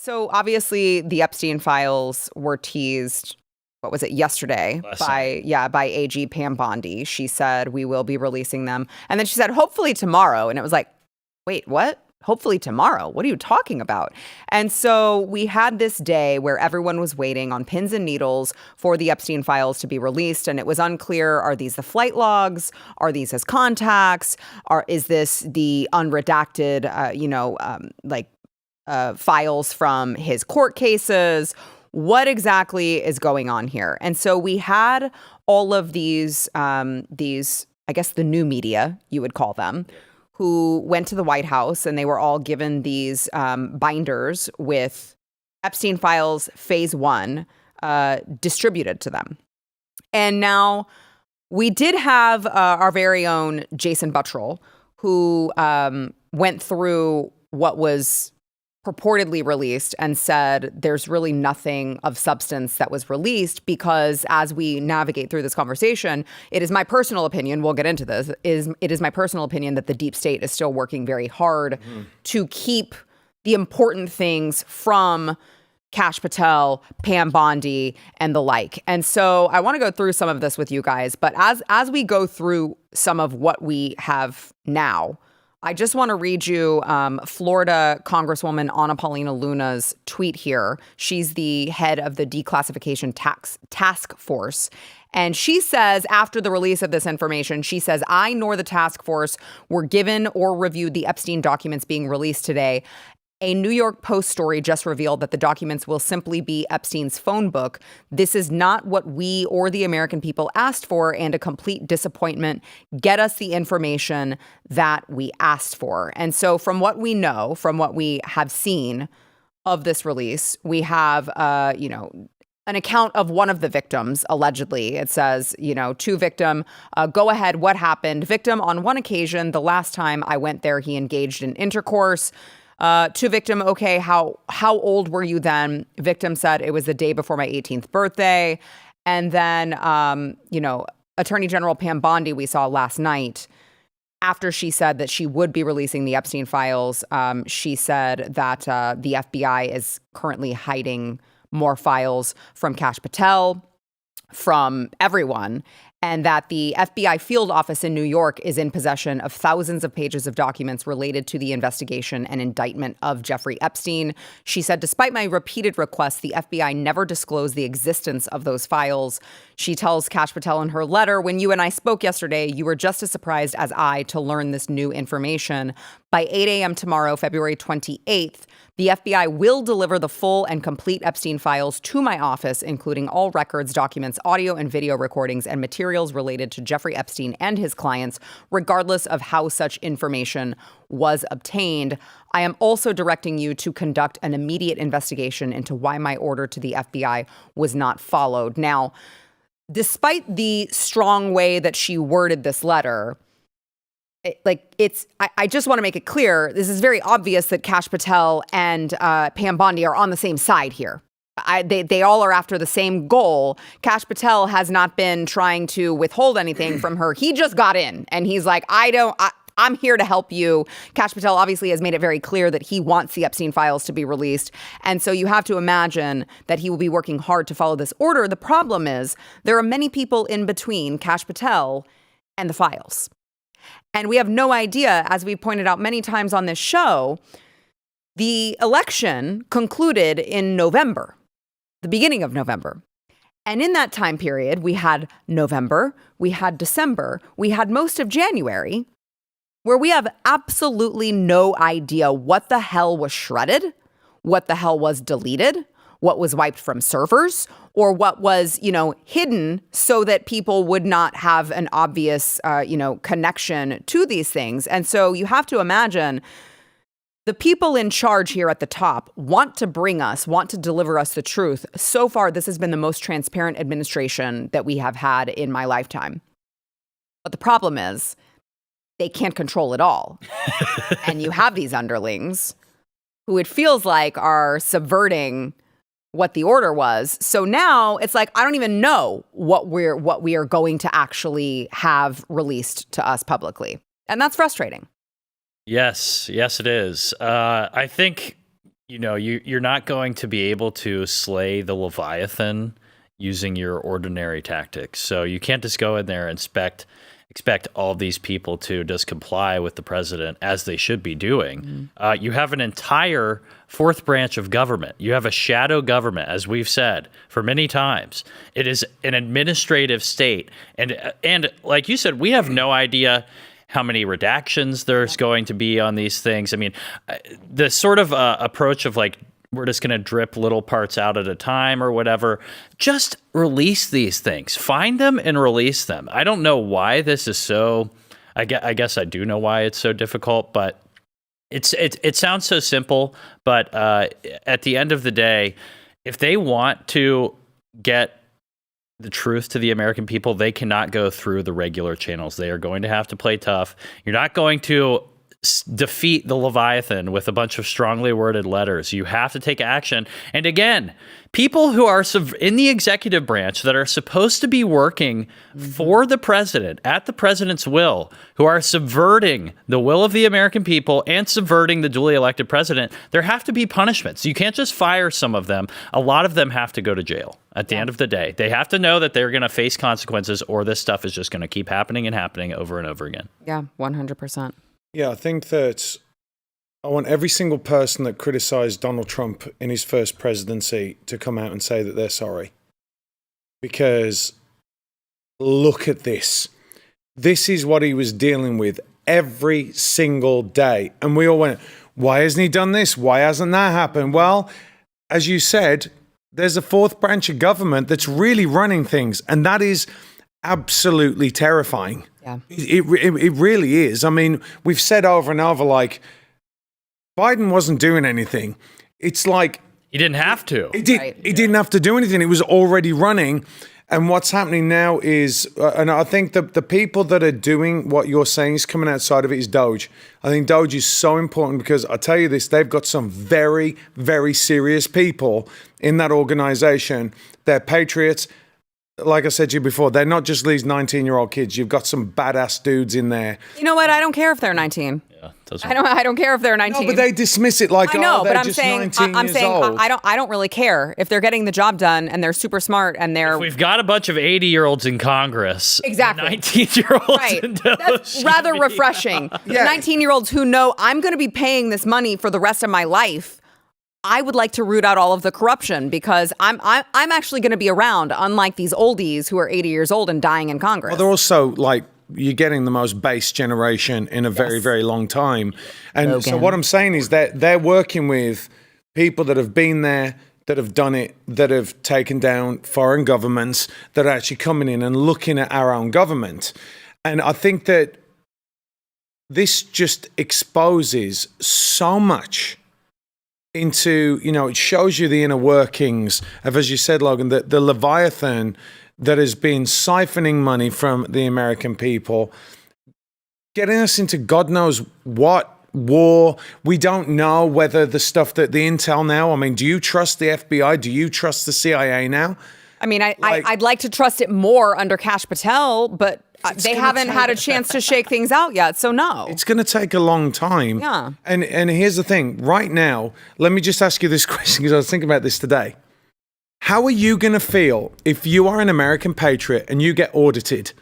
So obviously the Epstein Files were teased, what was it, yesterday by AG Pam Bondi. She said, we will be releasing them. And then she said, hopefully tomorrow. And it was like, wait, what? Hopefully tomorrow. What are you talking about? And so we had this day where everyone was waiting on pins and needles for the Epstein Files to be released. And it was unclear, are these the flight logs? Are these his contacts? Is this the unredacted, files from his court cases? What exactly is going on here? And so we had all of these, I guess the new media, you would call them, who went to the White House, and they were all given these binders with Epstein Files Phase 1 distributed to them. And now we did have our very own Jason Buttrill, who went through what was purportedly released and said there's really nothing of substance that was released because as we navigate through this conversation, it is my personal opinion, we'll get into this, it is my personal opinion that the deep state is still working very hard to keep the important things from Kash Patel, Pam Bondi, and the like. And so I want to go through some of this with you guys, but as we go through some of what we have now, I just want to read you Florida Congresswoman Ana Paulina Luna's tweet here. She's the head of the Declassification Task Force. And she says, after the release of this information, she says, I nor the task force were given or reviewed the Epstein documents being released today. A New York Post story just revealed that the documents will simply be Epstein's phone book. This is not what we or the American people asked for, and a complete disappointment. Get us the information that we asked for. And so from what we know, from what we have seen of this release, we have, an account of one of the victims, allegedly. It says, to victim, go ahead, what happened? Victim, on one occasion, the last time I went there, he engaged in intercourse. To victim, okay, how old were you then? Victim said it was the day before my 18th birthday. And then, Attorney General Pam Bondi, we saw last night, after she said that she would be releasing the Epstein files, she said that the FBI is currently hiding more files from Kash Patel, from everyone, and that the FBI field office in New York is in possession of thousands of pages of documents related to the investigation and indictment of Jeffrey Epstein. She said, despite my repeated requests, the FBI never disclosed the existence of those files. She tells Kash Patel in her letter, when you and I spoke yesterday, you were just as surprised as I to learn this new information. By 8 a.m. tomorrow, February 28th, the FBI will deliver the full and complete Epstein files to my office, including all records, documents, audio and video recordings, and materials related to Jeffrey Epstein and his clients, regardless of how such information was obtained. I am also directing you to conduct an immediate investigation into why my order to the FBI was not followed. Now, despite the strong way that she worded this letter, I just want to make it clear, this is very obvious that Kash Patel and Pam Bondi are on the same side here. They all are after the same goal. Kash Patel has not been trying to withhold anything from her. He just got in and he's like, I'm here to help you. Kash Patel obviously has made it very clear that he wants the Epstein files to be released. And so you have to imagine that he will be working hard to follow this order. The problem is there are many people in between Kash Patel and the files. And we have no idea, as we pointed out many times on this show, the election concluded in November, the beginning of November. And in that time period, we had November, we had December, we had most of January, where we have absolutely no idea what the hell was shredded, what the hell was deleted, what was wiped from servers, or what was, hidden so that people would not have an obvious, connection to these things. And so you have to imagine the people in charge here at the top want to deliver us the truth. So far, this has been the most transparent administration that we have had in my lifetime. But the problem is they can't control it all. And you have these underlings who it feels like are subverting what the order was. So now it's like, I don't even know what we are going to actually have released to us publicly. And that's frustrating. Yes, it is. I think you're not going to be able to slay the Leviathan using your ordinary tactics. So you can't just go in there and expect all of these people to just comply with the president as they should be doing. You have an entire fourth branch of government. You have a shadow government, as we've said for many times. It is an administrative state. And like you said, we have no idea how many redactions there's going to be on these things. I mean, the sort of approach of like, we're just going to drip little parts out at a time or whatever. Just release these things. Find them and release them. I don't know why this is so... I guess I do know why it's so difficult, but it sounds so simple. But at the end of the day, if they want to get the truth to the American people, they cannot go through the regular channels. They are going to have to play tough. You're not going to defeat the Leviathan with a bunch of strongly worded letters. You have to take action. And again, people who are in the executive branch that are supposed to be working for the president at the president's will, who are subverting the will of the American people and subverting the duly elected president, there have to be punishments. You can't just fire some of them. A lot of them have to go to jail at the end of the day. They have to know that they're going to face consequences, or this stuff is just going to keep happening and happening over and over again. Yeah, 100%. Yeah, I think that I want every single person that criticized Donald Trump in his first presidency to come out and say that they're sorry. Because look at this. This is what he was dealing with every single day. And we all went, why hasn't he done this? Why hasn't that happened? Well, as you said, there's a fourth branch of government that's really running things. And that is absolutely terrifying. Yeah. It really is. I mean, we've said over and over, like, Biden wasn't doing anything. It's like... He didn't have to. He didn't have to do anything. It was already running. And what's happening now is, and I think the people that are doing what you're saying is coming outside of it is Doge. I think Doge is so important because I tell you this, they've got some very, very serious people in that organization. They're patriots. Like I said to you before, they're not just these 19-year-old kids. You've got some badass dudes in there. You know what? I don't care if they're 19. Yeah, I don't care if they're 19. No, but they dismiss it like, I know, they're but I'm just saying 19 I'm years saying old. I don't really care if they're getting the job done and they're super smart and they're... If we've got a bunch of 80-year-olds in Congress. Exactly. 19-year-olds. Right. That's rather refreshing. Yeah. 19-year-olds who know I'm going to be paying this money for the rest of my life. I would like to root out all of the corruption because I'm actually going to be around, unlike these oldies who are 80 years old and dying in Congress. Well, they're also like, you're getting the most base generation in a very, very long time. And Logan. So what I'm saying is that they're working with people that have been there, that have done it, that have taken down foreign governments, that are actually coming in and looking at our own government. And I think that this just exposes so much into, it shows you the inner workings of, as you said, Logan, the Leviathan that has been siphoning money from the American people, getting us into God knows what war. We don't know whether the stuff that the intel now, I mean, do you trust the FBI? Do you trust the CIA now? I mean, I'd like to trust it more under Kash Patel, but they haven't had a chance to shake things out yet, so no. It's going to take a long time. Yeah. And here's the thing. Right now, let me just ask you this question because I was thinking about this today. How are you going to feel if you are an American patriot and you get audited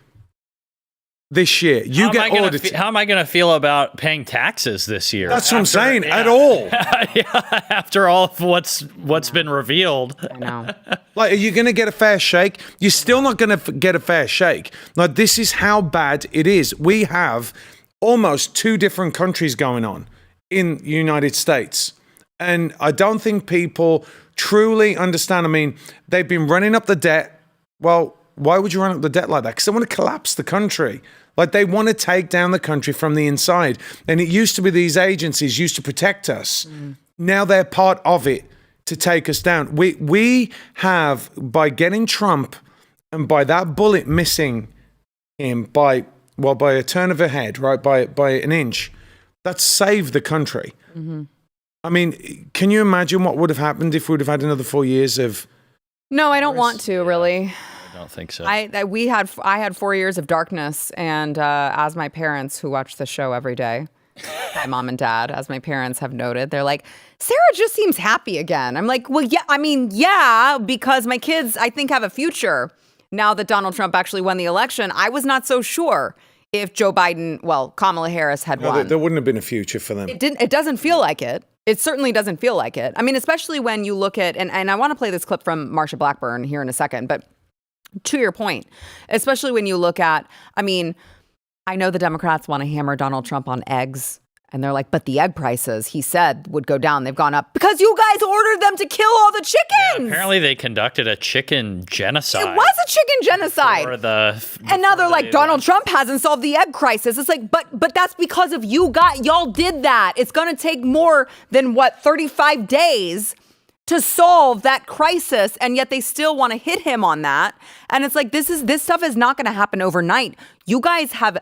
this year? You get audited. How am I going to feel about paying taxes this year? That's what I'm saying. At all. Yeah, after all of what's been revealed. I know. Like, are you going to get a fair shake? You're still not going to get a fair shake. Like, this is how bad it is. We have almost two different countries going on in the United States. And I don't think people truly understand. I mean, they've been running up the debt. Well, why would you run up the debt like that? Because they want to collapse the country. Like, they want to take down the country from the inside. And it used to be these agencies used to protect us. Now they're part of it to take us down. We have, by getting Trump and by that bullet missing him by a turn of a head, right, by an inch, that's saved the country. Mm-hmm. I mean, can you imagine what would have happened if we would have had another 4 years of... No, I don't want to, really. I don't think so. I had 4 years of darkness, and as my parents who watch the show every day, Hi, Mom and Dad, as my parents have noted. They're like, Sarah just seems happy again. I'm like, well, yeah, because my kids, I think, have a future now that Donald Trump actually won the election. I was not so sure if Joe Biden, Kamala Harris had won. There wouldn't have been a future for them. It doesn't feel like it. It certainly doesn't feel like it. I mean, especially when you look at, and I want to play this clip from Marsha Blackburn here in a second, but to your point, especially when you look at, I know the Democrats want to hammer Donald Trump on eggs. And they're like, but the egg prices, he said, would go down. They've gone up because you guys ordered them to kill all the chickens. Yeah, apparently they conducted a chicken genocide. It was a chicken genocide. And now they're like, Donald Trump hasn't solved the egg crisis. It's like, but that's because of y'all did that. It's going to take more than 35 days to solve that crisis, and yet they still want to hit him on that. And it's like, this stuff is not going to happen overnight. You guys have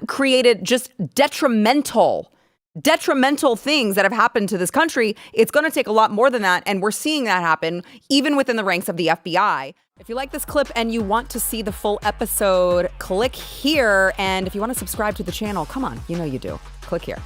created just detrimental things that have happened to this country. It's going to take a lot more than that, and we're seeing that happen even within the ranks of the FBI. If you like this clip and you want to see the full episode, click here. And if you want to subscribe to the channel, come on, you know you do. Click here.